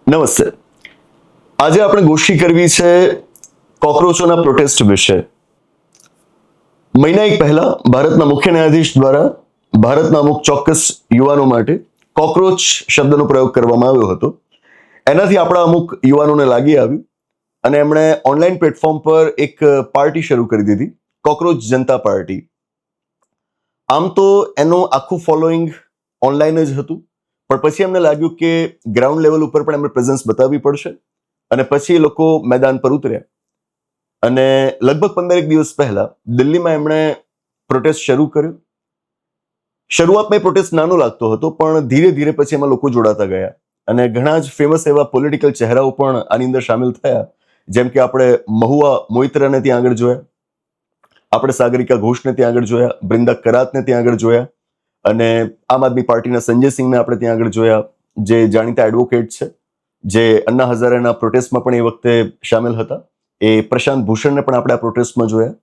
નમસ્તે. આજે આપણે ગોષ્ઠી કરવી છે કોકરોચોના પ્રોટેસ્ટ વિશે. મહિના એક પહેલા ભારતના મુખ્ય ન્યાયાધીશ દ્વારા ભારતના અમુક ચોક્કસ યુવાનો માટે કોકરોચ શબ્દનો પ્રયોગ કરવામાં આવ્યો હતો. એનાથી આપણા અમુક યુવાનોને લાગી આવ્યું અને એમણે ઓનલાઈન પ્લેટફોર્મ પર એક પાર્ટી શરૂ કરી દીધી, કોકરોચ જનતા પાર્ટી. આમ તો એનું આખું ફોલોઈંગ ઓનલાઈન જ હતું, પણ પછી એમને લાગ્યું કે ગ્રાઉન્ડ લેવલ ઉપર પણ એમને પ્રેઝન્સ બતાવવી પડશે અને પછી એ લોકો મેદાન પર ઉતર્યા અને લગભગ 15 દિવસ પહેલા દિલ્હીમાં એમણે પ્રોટેસ્ટ શરૂ કર્યો. શરૂઆતમાં પ્રોટેસ્ટ નાનો લાગતો હતો, પણ ધીરે ધીરે પછી એમાં લોકો જોડાતા ગયા અને ઘણા જ ફેમસ એવા પોલિટિકલ ચહેરાઓ પણ આની અંદર સામેલ થયા. જેમ કે આપણે મહુઆ મોઇત્રાને ત્યાં આગળ જોયા, આપણે સાગરિકા ઘોષને ત્યાં આગળ જોયા, બૃંદા કરાતને ત્યાં આગળ જોયા અને આમ આદમી પાર્ટીના સંજય સિંહને આપણે ત્યાં આગળ જોયા, જે જાણીતા એડવોકેટ છે, જે અન્ના હઝારેના પ્રોટેસ્ટમાં પણ એ વખતે સામેલ હતા. એ પ્રશાંત ભૂષણને પણ આપણે આ પ્રોટેસ્ટમાં જોયા.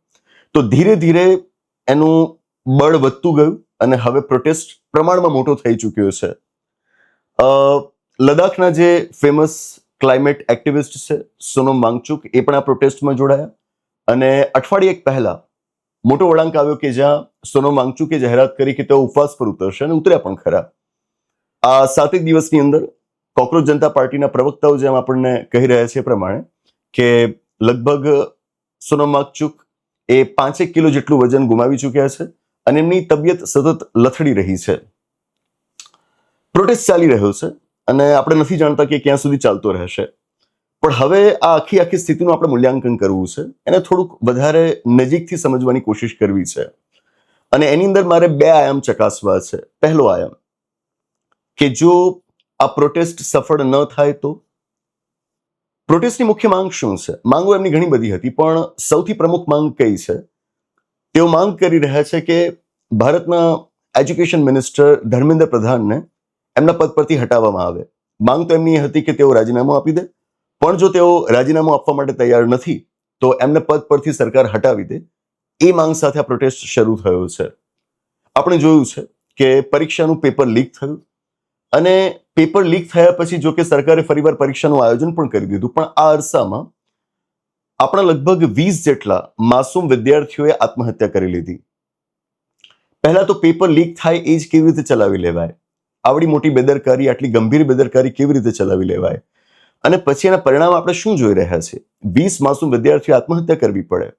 તો ધીરે ધીરે એનું બળ વધતું ગયું અને હવે પ્રોટેસ્ટ પ્રમાણમાં મોટો થઈ ચૂક્યો છે. લદ્દાખના જે ફેમસ ક્લાઇમેટ એક્ટિવિસ્ટ છે સોનમ વાંગચુક, એ પણ આ પ્રોટેસ્ટમાં જોડાયા અને અઠવાડિયે એક પહેલા મોટો વળાંક આવ્યો કે જ્યાં સોનમ વાંગચુકે જાહેરાત કરી કે તેઓ ઉપવાસ પર ઉતરશે અને ઉતર્યા પણ ખરા. આ 7 દિવસની અંદર કોકરોચ જનતા પાર્ટીના પ્રવક્તાઓ જેમ આપણને કહી રહ્યા છે એ પ્રમાણે કે લગભગ સોનમ વાંગચુક એ 5 કિલો જેટલું વજન ગુમાવી ચૂક્યા છે અને એમની તબિયત સતત લથડી રહી છે. પ્રોટેસ્ટ ચાલી રહ્યો છે અને આપણે નથી જાણતા કે ક્યાં સુધી ચાલતો રહેશે. પણ હવે આ આખી સ્થિતિનું આપણે મૂલ્યાંકન કરવું છે, એને થોડુંક વધારે નજીકથી સમજવાની કોશિશ કરવી છે અને એની અંદર મારે 2 આયામ ચકાસવા છે. પહેલો આયામ કે જો આ પ્રોટેસ્ટ સફળ ન થાય તો પ્રોટેસ્ટની મુખ્ય માંગ શું છે. માંગો એમની ઘણી બધી હતી, પણ સૌથી પ્રમુખ માંગ કઈ છે? તેઓ માંગ કરી રહ્યા છે કે ભારતના એજ્યુકેશન મિનિસ્ટર ધર્મેન્દ્ર પ્રધાનને એમના પદ પરથી હટાવવામાં આવે. માંગ તો એમની હતી કે તેઓ રાજીનામું આપી દે, પણ જો તેઓ રાજીનામું આપવા માટે તૈયાર નથી તો એમને પદ પરથી સરકાર હટાવી દે. એ માંગ સાથે આ પ્રોટેસ્ટ શરૂ થયો છે. આપણે જોયું છે કે પરીક્ષાનું પેપર લીક થયું અને પેપર લીક થયા પછી જો કે સરકારે ફરીવાર પરીક્ષાનું આયોજન પણ કરી દીધું, પણ આ અરસામાં આપણા લગભગ 20 જેટલા માસૂમ વિદ્યાર્થીઓએ આત્મહત્યા કરી લીધી. પહેલા તો પેપર લીક થાય એ જ કેવી રીતે ચલાવી લેવાય? આવડી મોટી બેદરકારી, આટલી ગંભીર બેદરકારી કેવી રીતે ચલાવી લેવાય? અને પછી એના પરિણામ આપણે શું જોઈ રહ્યા છે? 20 માસૂમ વિદ્યાર્થીઓ આત્મહત્યા કરવી પડે.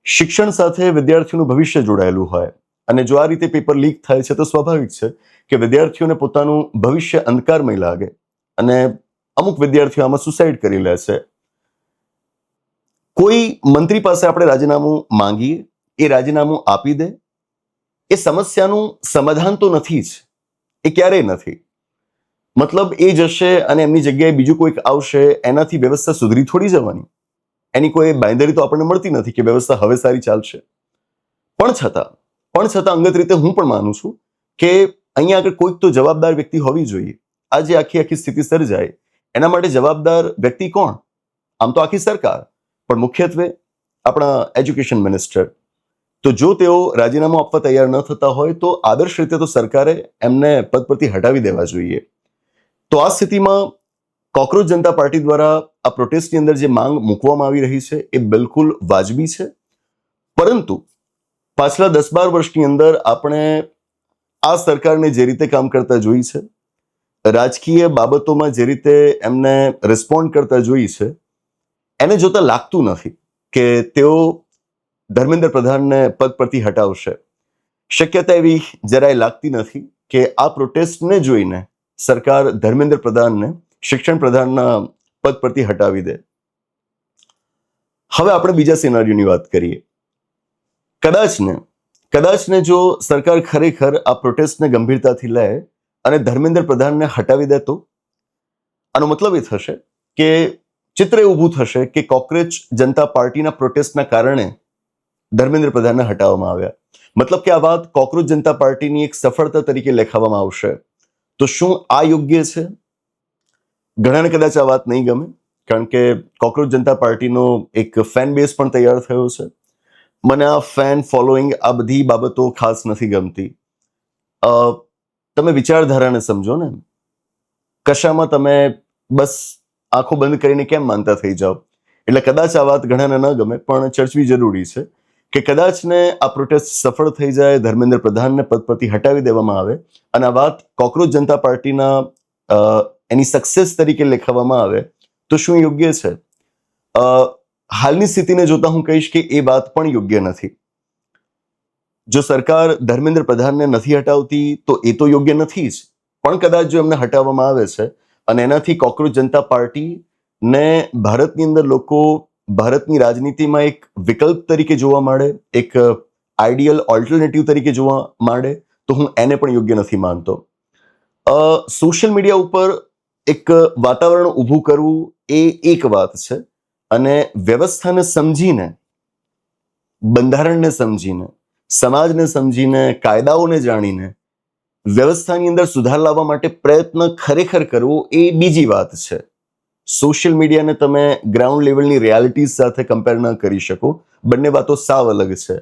શિક્ષણ સાથે વિદ્યાર્થીઓનું ભવિષ્ય જોડાયેલું હોય અને જો આ રીતે પેપર લીક થાય છે તો સ્વાભાવિક છે કે વિદ્યાર્થીઓને પોતાનું ભવિષ્ય અંધકારમય લાગે અને અમુક વિદ્યાર્થીઓ આમાં સુસાઇડ કરી લે છે. કોઈ મંત્રી પાસે આપણે રાજીનામું માંગીએ, એ રાજીનામું આપી દે, એ સમસ્યાનું સમાધાન તો નથી જ, એ ક્યારેય નથી. મતલબ એ જશે અને એમની જગ્યાએ બીજું કોઈક આવશે, એનાથી વ્યવસ્થા સુધરી થોડી જવાની? એની કોઈ બાંયધરી તો આપણને મળતી નથી કે વ્યવસ્થા હવે સારી ચાલશે. પણ છતાં અંગત રીતે હું પણ માનું છું કે અહીંયા આગળ કોઈક તો જવાબદાર વ્યક્તિ હોવી જોઈએ. આ જે આખી સ્થિતિ સર્જાય એના માટે જવાબદાર વ્યક્તિ કોણ? આમ તો આખી સરકાર, પણ મુખ્યત્વે આપણા એજ્યુકેશન મિનિસ્ટર. તો જો તેઓ રાજીનામું આપવા તૈયાર ન થતા હોય તો આદર્શ રીતે તો સરકારે એમને પદ પરથી હટાવી દેવા જોઈએ. તો આ સ્થિતિમાં કોકરોચ જનતા પાર્ટી દ્વારા આ પ્રોટેસ્ટની અંદર જે માંગ મૂકવામાં આવી રહી છે એ બિલકુલ વાજબી છે. પરંતુ પાછલા 10-12 વર્ષની અંદર આપણે આ સરકારને જે રીતે કામ કરતા જોઈ છે, રાજકીય બાબતોમાં જે રીતે એમને રિસ્પોન્ડ કરતા જોઈ છે, એને જોતા લાગતું નથી કે તેઓ ધર્મેન્દ્ર પ્રધાનને પદ પરથી હટાવશે. શક્યતા એવી જરાય લાગતી નથી કે આ પ્રોટેસ્ટને જોઈને સરકાર ધર્મેન્દ્ર પ્રધાનને શિક્ષણ પ્રધાનના પદ પરથી હટાવી દે. હવે આપણે બીજા સિનારીઓની વાત કરીએ. કદાચ ને જો સરકાર ખરેખર આ પ્રોટેસ્ટને ગંભીરતાથી લે અને ધર્મેન્દ્ર પ્રધાનને હટાવી દે તો આનો મતલબ એ થશે કે ચિત્ર એવું ઊભું થશે કે કોકરોચ જનતા પાર્ટીના પ્રોટેસ્ટના કારણે ધર્મેન્દ્ર પ્રધાનને હટાવવામાં આવ્યા. મતલબ કે આ વાત કોકરોચ જનતા પાર્ટીની એક સફળતા તરીકે લેખાવામાં આવશે. તો શું આ યોગ્ય છે? ઘણાને કદાચ આ વાત નહીં ગમે, કારણ કે કોકરોચ જનતા પાર્ટીનો એક ફેન બેઝ પણ તૈયાર થયો છે. મને આ ફેન ફોલોઈંગ, આ બધી બાબતો ખાસ નથી ગમતી. તમે વિચારધારાને સમજો ને. કશામાં તમે બસ આંખો બંધ કરીને કેમ માનતા થઈ જાઓ. એટલે કદાચ આ વાત ઘણાને ન ગમે, પણ ચર્ચવી જરૂરી છે કે કદાચ ને આ પ્રોટેસ્ટ સફળ થઈ જાય, ધર્મેન્દ્ર પ્રધાનને પદ પરથી હટાવી દેવામાં આવે અને આ વાત કોકરોચ જનતા પાર્ટીના એની સક્સેસ તરીકે લેખાવામાં આવે તો શું યોગ્ય છે? હાલની સ્થિતિને જોતા હું કહીશ કે એ વાત પણ યોગ્ય નથી. જો સરકાર ધર્મેન્દ્ર પ્રધાનને નથી હટાવતી તો એ તો યોગ્ય નથી જ, પણ કદાચ જો એમને હટાવવામાં આવે છે અને એનાથી કોકરોચ જનતા પાર્ટીને ભારતની અંદર લોકો ભારતની રાજનીતિમાં એક વિકલ્પ તરીકે જોવા માંડે, એક આઈડિયલ ઓલ્ટરનેટિવ તરીકે જોવા માંડે, તો હું એને પણ યોગ્ય નથી માનતો. સોશિયલ મીડિયા ઉપર એક વાતાવરણ ઊભું કરવું એ એક વાત છે, અને વ્યવસ્થાને સમજીને, બંધારણને સમજીને, સમાજને સમજીને, કાયદાઓને જાણીને વ્યવસ્થાની અંદર સુધાર લાવવા માટે પ્રયત્ન ખરેખર કરવો એ બીજી વાત છે. સોશિયલ મીડિયાને તમે ગ્રાઉન્ડ લેવલની રિયાલિટીઝ સાથે કમ્પેર ન કરી શકો. બંને વાતો સાવ અલગ છે.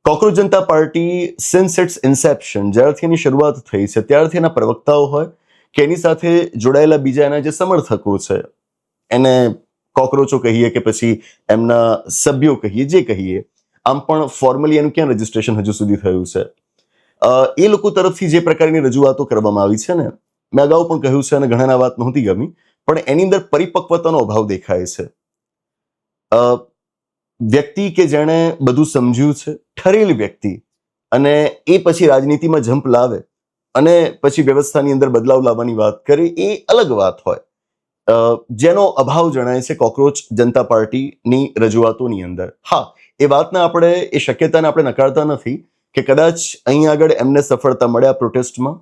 Cockroach Janata party since it's inception, જ્યારથી એની શરૂઆત થઈ છે ત્યારથી એના પ્રવક્તાઓ હોય કે એની સાથે જોડાયેલા બીજા એના જે સમર્થકો છે, એને કોકરોચો કહીએ કે પછી એમના સભ્યો કહીએ, જે કહીએ, આમ પણ ફોર્મલી એનું ક્યાં રજીસ્ટ્રેશન હજુ સુધી થયું છે? એ લોકો તરફથી જે પ્રકારની રજૂઆતો કરવામાં આવી છે ને, મેં અગાઉ પણ કહ્યું છે અને ઘણાના વાત નહોતી ગમી, પણ એની અંદર પરિપક્વતાનો અભાવ દેખાય છે. વ્યક્તિ કે જેણે બધું સમજ્યું છે, ઠરેલી વ્યક્તિ, અને એ પછી રાજનીતિમાં જંપ લાવે અને પછી વ્યવસ્થાની અંદર બદલાવ લાવવાની વાત કરે, એ અલગ વાત હોય. જેનો અભાવ જણાય છે કોકરોચ જનતા પાર્ટીની રજૂઆતોની અંદર. હા, એ વાતને આપણે, એ શક્યતાને આપણે નકારતા નથી કે કદાચ અહીં આગળ એમને સફળતા મળે આ પ્રોટેસ્ટમાં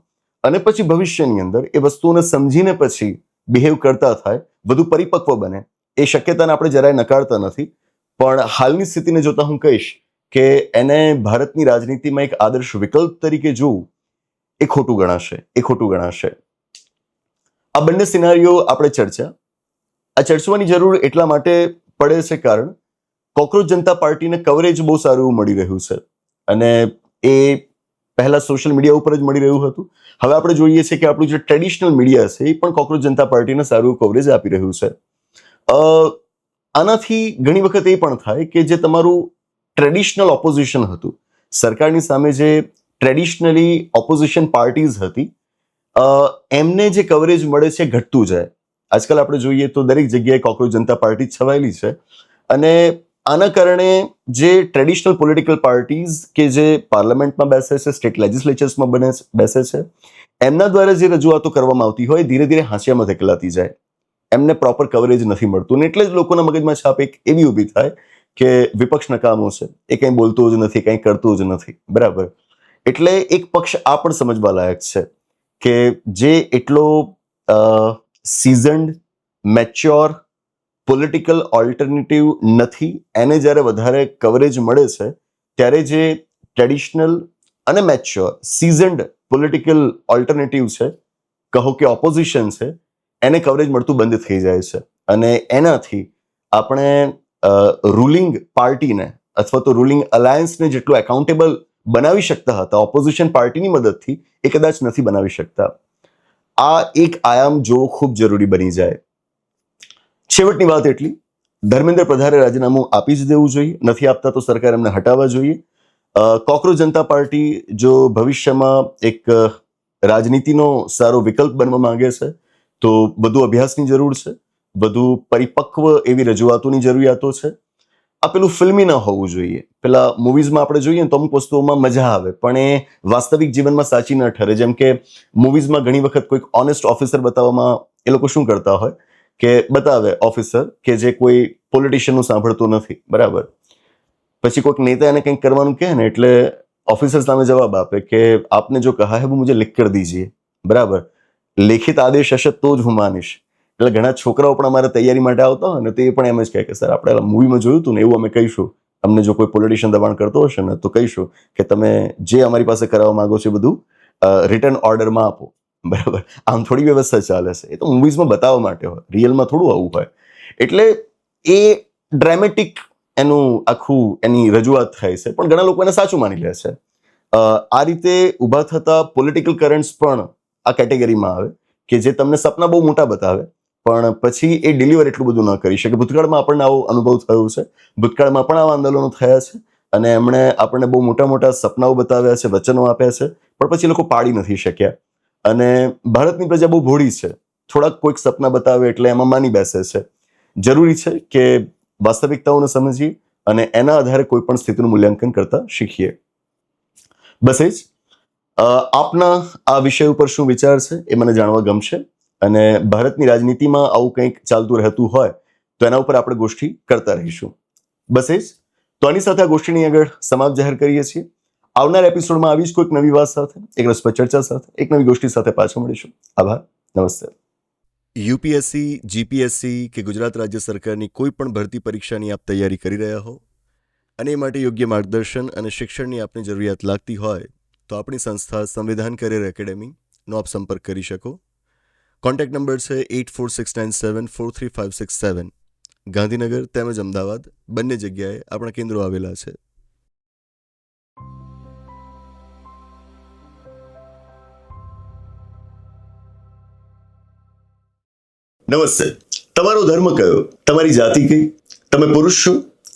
અને પછી ભવિષ્યની અંદર એ વસ્તુઓને સમજીને પછી બિહેવ કરતા થાય, વધુ પરિપક્વ બને, એ શક્યતાને આપણે જરાય નકારતા નથી. પણ હાલની સ્થિતિને જોતા હું કહીશ કે એને ભારતની રાજનીતિમાં એક આદર્શ વિકલ્પ તરીકે જોવું એ ખોટું ગણાશે. આ બંને સિનારીઓ આપણે ચર્ચવાની જરૂર એટલા માટે પડે છે કારણ કોકરોચ જનતા પાર્ટીને કવરેજ બહુ સારું એવું મળી રહ્યું છે, અને એ પહેલા સોશિયલ મીડિયા ઉપર જ મળી રહ્યું હતું. હવે આપણે જોઈએ છીએ કે આપણું જે ટ્રેડિશનલ મીડિયા છે એ પણ કોકરોચ જનતા પાર્ટીને સારું કવરેજ આપી રહ્યું છે. આનાથી ઘણી વખત એ પણ થાય કે જે તમારું ટ્રેડિશનલ ઓપોઝિશન હતું, સરકારની સામે જે ટ્રેડિશનલી ઓપોઝિશન પાર્ટીઝ હતી, એમને જે કવરેજ મળે છે ઘટતું જાય. આજકાલ આપણે જોઈએ તો દરેક જગ્યાએ કોકરોચ જનતા પાર્ટી છવાયેલી છે, અને આના કારણે જે ટ્રેડિશનલ પોલિટિકલ પાર્ટીઝ કે જે પાર્લામેન્ટમાં બેસે છે, સ્ટેટ લેજિસ્લેચર્સમાં બેસે છે, એમના દ્વારા જે રજૂઆતો કરવામાં આવતી હોય ધીરે ધીરે હાંસિયામાં ધકેલાતી જાય. એમને પ્રોપર કવરેજ નથી મળતું, એટલે જ લોકોના મગજમાં છાપ એક એવી ઊભી થાય કે વિપક્ષ નકામો છે, એ કંઈ બોલતો જ નથી, કંઈ કરતું જ નથી. બરાબર. એટલે એક પક્ષ આ પણ સમજવા લાયક છે કે જે એટલો સીઝન્ડ, મેચ્યોર પોલિટિકલ ઓલ્ટરનેટિવ નથી, એને જ્યારે વધારે કવરેજ મળે છે ત્યારે જે ટ્રેડિશનલ અને મેચ્યોર સીઝન્ડ પોલિટિકલ ઓલ્ટરનેટિવ છે, કહો કે ઓપોઝિશન છે, એને કવરેજ મળતું બંધ થઈ જાય છે. અને એનાથી આપણે રૂલિંગ પાર્ટીને અથવા તો રૂલિંગ અલાયન્સને જેટલું એકાઉન્ટેબલ બનાવી શકતા હતા ઓપોઝિશન પાર્ટીની મદદથી, એ કદાચ નથી બનાવી શકતા. આ એક આયામ જોવો ખૂબ જરૂરી બની જાય. છેવટની વાત એટલી, ધર્મેન્દ્ર પ્રધાને રાજીનામું આપી જ દેવું જોઈએ, નથી આપતા તો સરકાર એમને હટાવવા જોઈએ. કોકરોચ જનતા પાર્ટી જો ભવિષ્યમાં એક રાજનીતિનો સારો વિકલ્પ બનવા માંગે છે તો વધુ અભ્યાસની જરૂર છે, વધુ પરિપક્વ એવી રજૂઆતોની જરૂરિયાતો છે. આ પેલું ફિલ્મી ન હોવું જોઈએ. પેલા મૂવીઝમાં આપણે જોઈએ ને તો અમુક વસ્તુઓમાં મજા આવે, પણ એ વાસ્તવિક જીવનમાં સાચી ન ઠરે. જેમ કે મૂવીઝમાં ઘણી વખત કોઈક ઓનેસ્ટ ઓફિસર બતાવવામાં એ લોકો શું કરતા હોય કે બતાવે ઓફિસર કે જે કોઈ પોલિટિશિયનનું સાંભળતું નથી, બરાબર. પછી કોઈક નેતા એને કંઈક કરવાનું કહે ને એટલે ઓફિસર સામે જવાબ આપે કે આપને જો કહા હે વો મુझे लिख कर दीजिए, બરાબર. લેખિત આદેશ હશે તો જ હું માનીશ. એટલે ઘણા છોકરાઓ પણ અમારે તૈયારી માટે આવતા હોય ને તો એ પણ એમ જ કહે કે સર આપણે મૂવીમાં જોયું હતું ને એવું અમે કહીશું, અમને જો કોઈ પોલિટિશિયન દબાણ કરતો હશે ને તો કહીશું કે તમે જે અમારી પાસે કરાવવા માંગો છો બધું રિટર્ન ઓર્ડરમાં આપો, બરાબર. આમ થોડી વ્યવસ્થા ચાલે છે. એ તો મૂવીઝમાં બતાવવા માટે હોય, રિયલમાં થોડું આવું હોય. એટલે એ ડ્રામેટિક એની રજૂઆત થાય છે, પણ ઘણા લોકો એને સાચું માની લે છે. આ રીતે ઊભા થતા પોલિટિકલ કરન્ટ્સ પણ આ કેટેગરીમાં આવે કે જે તમને સપના બહુ મોટા બતાવે પણ પછી એ ડિલિવર એટલું બધું ન કરી શકે. ભૂતકાળમાં આપણને આવો અનુભવ થયો છે, ભૂતકાળમાં પણ આવા આંદોલનો થયા છે અને એમણે આપણને બહુ મોટા મોટા સપનાઓ બતાવ્યા છે, વચનો આપ્યા છે, પણ પછી લોકો પાડી નથી શક્યા. અને ભારતની પ્રજા બહુ ભોળી છે, થોડાક કોઈક સપના બતાવે એટલે એમાં માની બેસે છે. જરૂરી છે કે વાસ્તવિકતાઓને સમજીએ અને એના આધારે કોઈ પણ સ્થિતિનું મૂલ્યાંકન કરતા શીખીએ. બસ એ જ. આપના આ વિષય ઉપર શું વિચાર છે એ મને જાણવા ગમશે અને ભારતની રાજનીતિમાં આવું કંઈક ચાલતું રહેતું હોય તો એના ઉપર આપણે ગોષ્ઠી કરતા રહીશું. બસ એ જ. તો આની સાથે આ ગોષ્ઠીની આગળ સમાપ્ત જાહેર કરીએ છીએ. આવનાર એપિસોડમાં આવી જ કોઈક નવી વાત સાથે, એક રસપ્રદ ચર્ચા સાથે, એક નવી ગોષ્ઠી સાથે પાછા મળીશું. આભાર. નમસ્તે. યુપીએસસી, જીપીએસસી કે ગુજરાત રાજ્ય સરકારની કોઈ પણ ભરતી પરીક્ષાની આપ તૈયારી કરી રહ્યા હો અને એ માટે યોગ્ય માર્ગદર્શન અને શિક્ષણની આપની જરૂરિયાત લાગતી હોય તો આપણી સંસ્થા સંવિધાન કરિયર એકેડેમીનો આપ સંપર્ક કરી શકો. કોન્ટેક્ટ નંબર છે 8469743567. ગાંધીનગર તેમજ અમદાવાદ બંને જગ્યાએ આપણા કેન્દ્રો આવેલા છે. નમસ્તે. તમારો ધર્મ કયો? તમારી જાતિ કઈ? તમે પુરુષ છો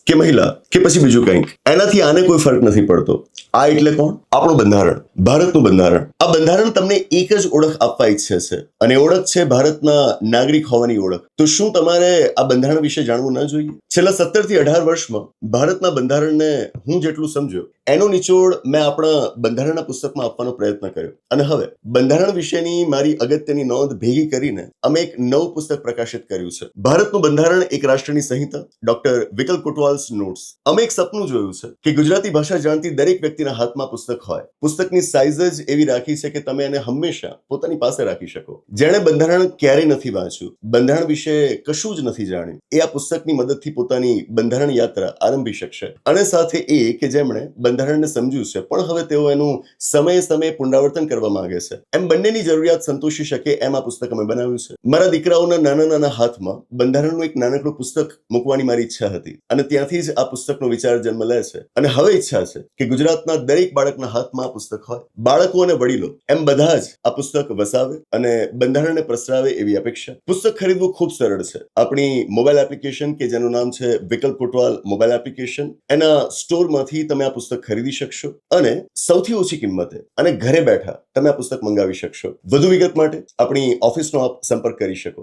કે મહિલા કે પછી બીજું કંઈક? એનાથી આને કોઈ ફરક નથી પડતો. આ એટલે કોણ? આપણું બંધારણ, ભારતનું બંધારણ. આ બંધારણ તમને એક જ ઓળખ આપવા ઈચ્છે છે અને ઓળખ છે ભારતના નાગરિક હોવાની ઓળખ. તો શું તમારે આ બંધારણ વિશે જાણવું ન જોઈએ? છેલ્લા 17 થી 18 વર્ષમાં ભારતના બંધારણને હું જેટલું સમજ્યો એનો નિચોડ મેં આપણા બંધારણના પુસ્તકમાં આપવાનો પ્રયત્ન કર્યો અને હવે બંધારણ વિશેની મારી અગત્યની નોંધ ભેગી કરીને અમે એક નવું પુસ્તક પ્રકાશિત કર્યું છે. ભારતનું બંધારણ એક રાષ્ટ્રની સંહિતા, ડોક્ટર વિકલ કોટવાલ્સ નોટ્સ. અમે એક સપનું જોયું છે કે ગુજરાતી ભાષા જાણતી દરેક વ્યક્તિના હાથમાં પુસ્તક હોય. પુસ્તકની સાઇઝ જ એવી રાખી છે કે તમે એને હંમેશા પોતાની પાસે રાખી શકો. જેણે બંધારણ ક્યારેય નથી વાંચ્યું, બંધારણ વિશે કશું જ નથી જાણ્યું, એ આ પુસ્તકની મદદથી પોતાની બંધારણ યાત્રા આરંભી શકશે. અને સાથે એ કે જેમણે બંધારણને સમજ્યું છે પણ હવે તેઓ એનું સમયે સમયે પુનરાવર્તન કરવા માંગે છે, એમ બંનેની જરૂરિયાત સંતોષી શકે એમ આ પુસ્તક અમે બનાવ્યું છે. મારા દીકરાઓના નાના નાના હાથમાં બંધારણનું એક નાનકડું પુસ્તક મૂકવાની મારી ઈચ્છા હતી અને ત્યાંથી જ આ પુસ્તકનો વિચાર જન્મ લે છે. અને હવે ઈચ્છા છે કે ગુજરાતના દરેક બાળકના હાથમાં આ પુસ્તક હોય. બાળકો અને વડીલો એમ બધા જ આ પુસ્તક વસાવે અને બંધારણને પ્રસરાવે એવી અપેક્ષા. પુસ્તક ખરીદવું ખૂબ સરળ છે. આપણી મોબાઈલ એપ્લિકેશન કે જેનું નામ છે વિકલ કોટવાલ મોબાઈલ એપ્લિકેશન, એના સ્ટોરમાંથી તમે આ પુસ્તક ખરીદી શકશો અને સૌથી ઓછી કિંમતે અને ઘરે બેઠા તમે આ પુસ્તક મંગાવી શકશો. વધુ વિગત માટે આપણી ઓફિસનો આપ સંપર્ક કરી શકો.